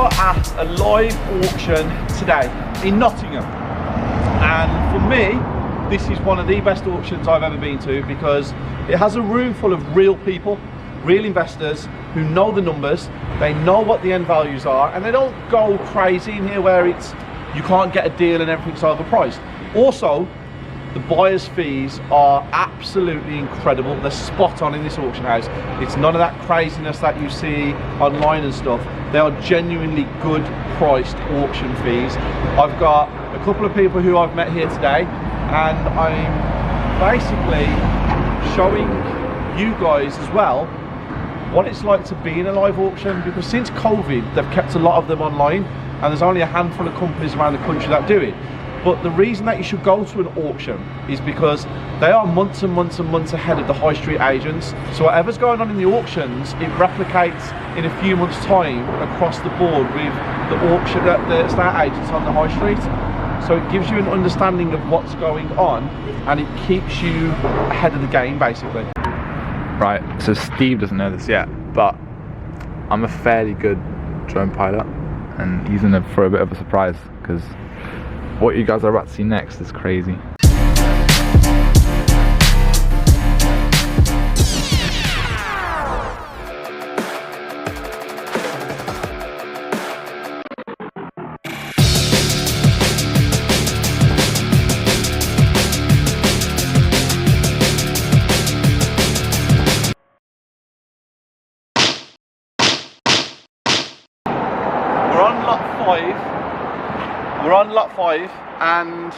are at a live auction today in Nottingham, and for me this is one of the best auctions I've ever been to because it has a room full of real people, real investors who know the numbers, they know what the end values are, and they don't go crazy in here where it's you can't get a deal and everything's overpriced. Also, the buyer's fees are absolutely incredible. They're spot on in this auction house. It's none of that craziness that you see online and stuff. They are genuinely good priced auction fees. I've got a couple of people who I've met here today, and I'm basically showing you guys as well what it's like to be in a live auction, because since COVID they've kept a lot of them online and there's only a handful of companies around the country that do it. But the reason that you should go to an auction is because they are months and months and months ahead of the high street agents. So whatever's going on in the auctions, it replicates in a few months' time across the board with the estate agents on the high street. So it gives you an understanding of what's going on, and it keeps you ahead of the game, basically. Right, so Steve doesn't know this yet, but I'm a fairly good drone pilot, and he's in for a bit of a surprise because what you guys are about to see next is crazy. We're on lot 5, and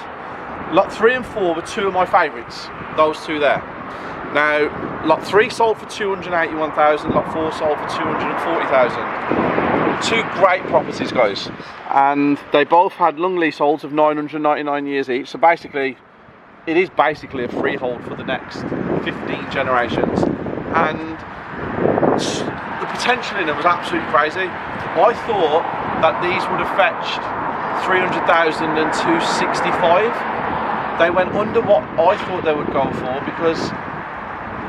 lot 3 and 4 were two of my favourites, those two there. Now, lot 3 sold for 281,000, lot 4 sold for 240,000. Two great properties, guys, and they both had long leaseholds of 999 years each, so basically it is basically a freehold for the next 15 generations, and the potential in it was absolutely crazy. I thought that these would have fetched 300,000 and 265. They went under what I thought they would go for because,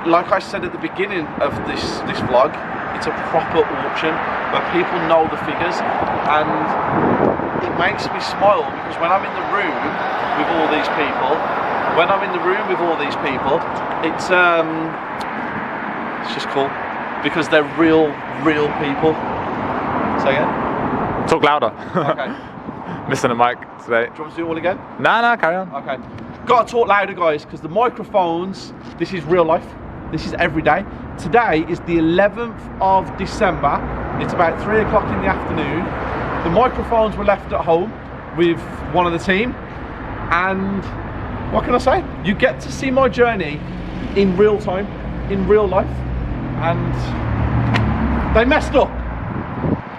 like I said at the beginning of this vlog, it's a proper auction where people know the figures, and it makes me smile because when I'm in the room with all these people, it's just cool because they're real people. Say again? Talk louder. Okay. Missing a mic today. Do you want to do it all again? Nah, carry on. Okay. Got to talk louder, guys, because the microphones, this is real life. This is every day. Today is the 11th of December. It's about 3 o'clock in the afternoon. The microphones were left at home with one of the team. And what can I say? You get to see my journey in real time, in real life. And they messed up.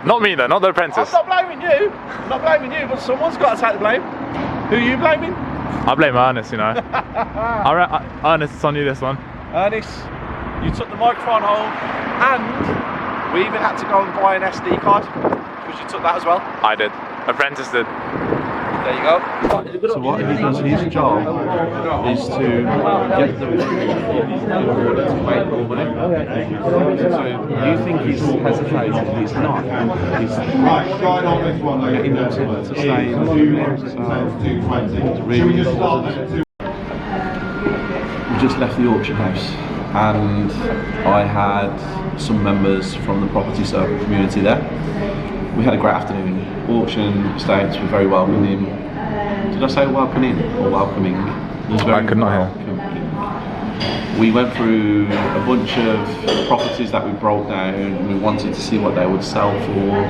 Not me though, not the apprentice. I'm not blaming you. I'm not blaming you, but someone's got to take the blame. Who are you blaming? I blame Ernest, you know. Ernest, it's on you this one. Ernest, you took the microphone home, and we even had to go and buy an SD card because you took that as well. I did. Apprentice did. There you go. So what he does, his job is to get the in order to make more money. So you think he's hesitating, he's not. He's getting them to stay in the room. So it's really important. We just left the auction house, and I had some members from the property circle community there. We had a great afternoon. Auction estates were very welcoming. Did I say welcoming or welcoming? It was very I could not hear. We went through a bunch of properties that we broke down, and we wanted to see what they would sell for,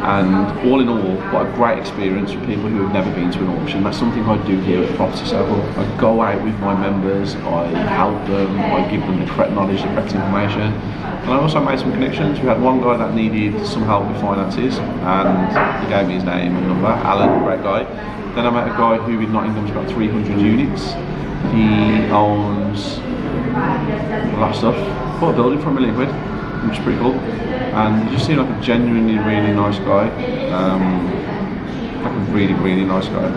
and all in all, what a great experience for people who have never been to an auction. That's something I do here at the property circle. I go out with my members, I help them, I give them the correct knowledge, the correct information, and I also made some connections. We had one guy that needed some help with finances, and he gave me his name and number, Alan, great guy. Then I met a guy who in Nottingham's got 300 units. He owns a lot of stuff. Bought a building for £1 million, which is pretty cool. And he just seemed like a genuinely really nice guy. Like a really nice guy.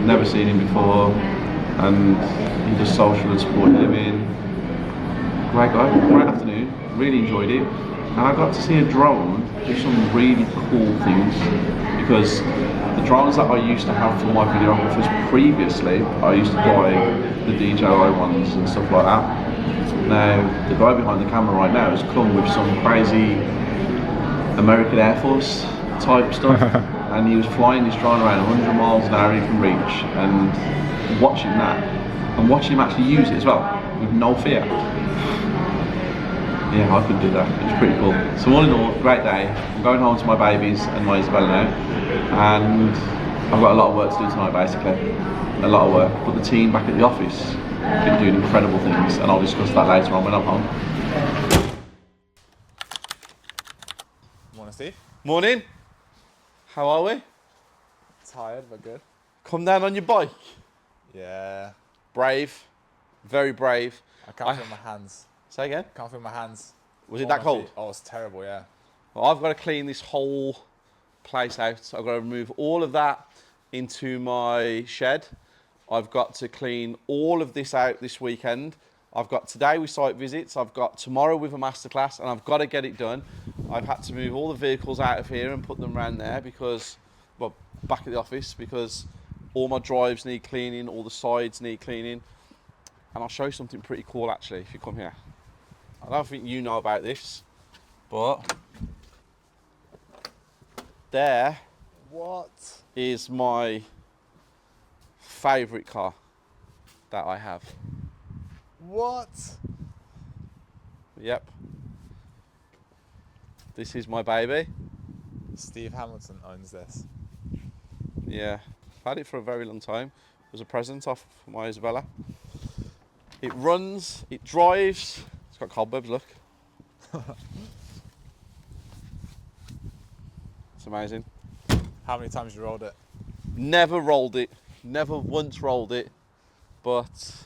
Never seen him before, and he does social and supported living. Great guy, great afternoon, really enjoyed it. and I got to see a drone do some really cool things, because the drones that I used to have for my videographers previously, I used to buy the DJI ones and stuff like that. Now, the guy behind the camera right now has come with some crazy American Air Force type stuff, and he was flying this drone around 100 miles an hour he can reach, and watching that, and watching him actually use it as well, with no fear. Yeah, I could do that. It's pretty cool. So all in all, great day. I'm going home to my babies and my Isabella now, and I've got a lot of work to do tonight, basically. A lot of work. But the team back at the office have been doing incredible things, and I'll discuss that later on when I'm home. Morning, Steve. Morning. How are we? Tired, but good. Come down on your bike. Yeah. Brave. Very brave. I can't feel my hands. Say again? Can't feel my hands. Was it that cold? Oh, it's terrible, yeah. Well, I've got to clean this whole place out. I've got to remove all of that into my shed. I've got to clean all of this out this weekend. I've got today with site visits. I've got tomorrow with a masterclass, and I've got to get it done. I've had to move all the vehicles out of here and put them around there because, well, back at the office, because all my drives need cleaning, all the sides need cleaning. And I'll show you something pretty cool actually if you come here. I don't think you know about this, but there is my favourite car that I have. What? Yep. This is my baby. Steve Hamilton owns this. Yeah, I've had it for a very long time. It was a present off my Isabella. It runs, it drives. It's got cobwebs, look. It's amazing. How many times you rolled it? Never rolled it, never once rolled it, but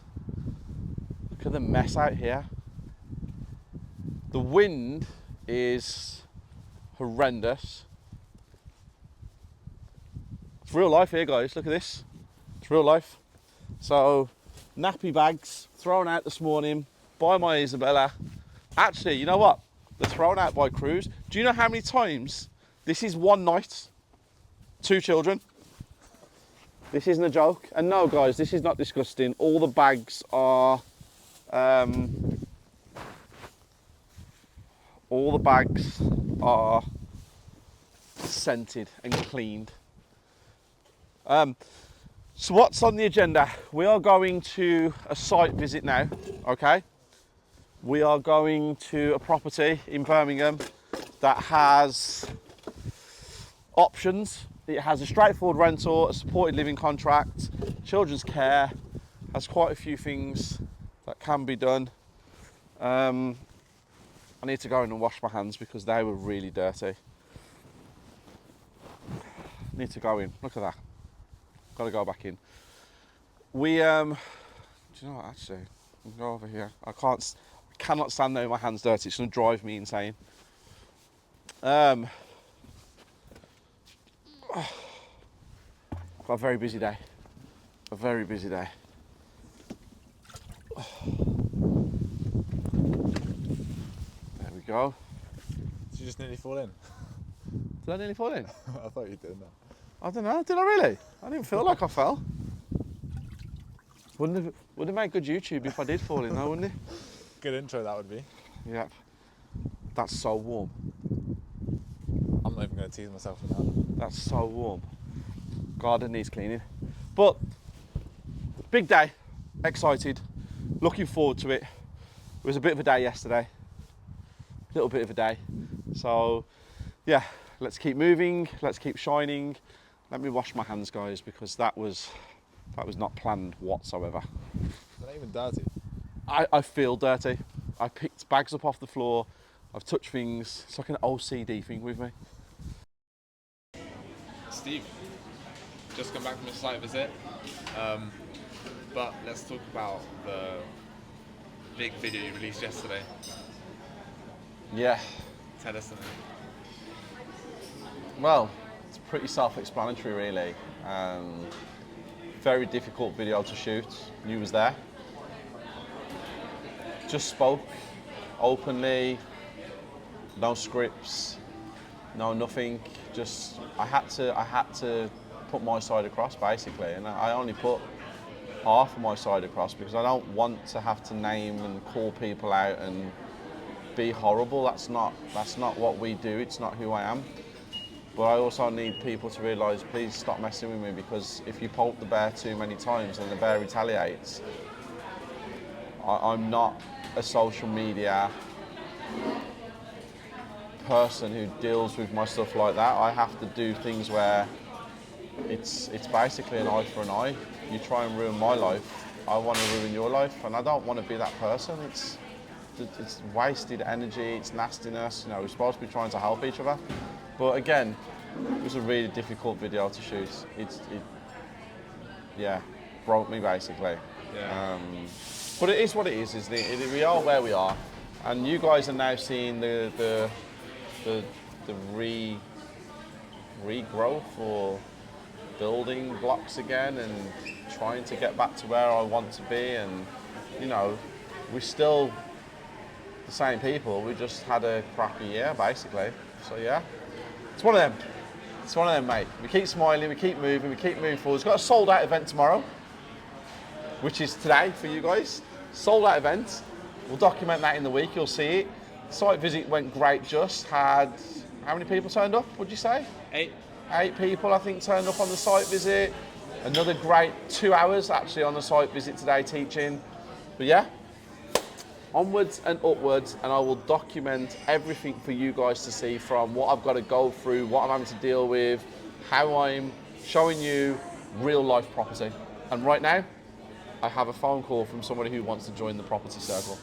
look at the mess out here. The wind is horrendous. It's real life here, guys, look at this. It's real life. So, nappy bags thrown out this morning by my Isabella. Actually, you know what? They're thrown out by Cruz. Do you know how many times? This is one night. 2 children. This isn't a joke. And no, guys, this is not disgusting. All the bags are scented and cleaned. So what's on the agenda? We are going to a site visit now, okay? We are going to a property in Birmingham that has options. It has a straightforward rental, a supported living contract, children's care, has quite a few things that can be done. I need to go in and wash my hands because they were really dirty. Need to go in, look at that. Got to go back in. We, do you know what, actually, I'll go over here. I cannot stand there with my hands dirty. It's going to drive me insane. Got a very busy day. A very busy day. There we go. Did you just nearly fall in? Did I nearly fall in? I thought you did. No. I don't know. Did I really? I didn't feel like I fell. Wouldn't it make good YouTube if I did fall in though, wouldn't it? Good intro that would be. Yep. That's so warm. I'm not even going to tease myself with that. That's so warm. Garden needs cleaning. But big day. Excited. Looking forward to it. It was a bit of a day yesterday. A little bit of a day. So yeah, let's keep moving. Let's keep shining. Let me wash my hands, guys, because that was not planned whatsoever. They're not even dirty. I feel dirty. I picked bags up off the floor. I've touched things. It's like an OCD thing with me. Steve, just come back from a site visit. But let's talk about the big video you released yesterday. Yeah. Tell us something. Well, it's pretty self-explanatory, really. Very difficult video to shoot. You was there. Just spoke openly, no scripts, no nothing. Just I had to put my side across basically, and I only put half of my side across because I don't want to have to name and call people out and be horrible. That's not what we do. It's not who I am. But I also need people to realise, please stop messing with me, because if you poke the bear too many times and the bear retaliates, I'm not a social media person who deals with my stuff like that. I have to do things where it's basically an eye for an eye. You try and ruin my life, I want to ruin your life, and I don't want to be that person. It's wasted energy, it's nastiness. You know, we're supposed to be trying to help each other. But again, it was a really difficult video to shoot. Yeah, broke me basically. Yeah. But it is what it is, isn't it? We are where we are, and you guys are now seeing the regrowth or building blocks again, and trying to get back to where I want to be. And you know, we're still the same people. We just had a crappy year basically. So yeah, it's one of them. It's one of them, mate. We keep smiling, we keep moving forward. We've got a sold out event tomorrow, which is today for you guys. Sold out event. We'll document that in the week, you'll see it. Site visit went great, just had, how many people turned up, would you say? 8. 8 people, I think, turned up on the site visit. Another great 2 hours actually on the site visit today teaching. But yeah, onwards and upwards, and I will document everything for you guys to see, from what I've got to go through, what I'm having to deal with, how I'm showing you real life property. And right now, I have a phone call from somebody who wants to join the property circle.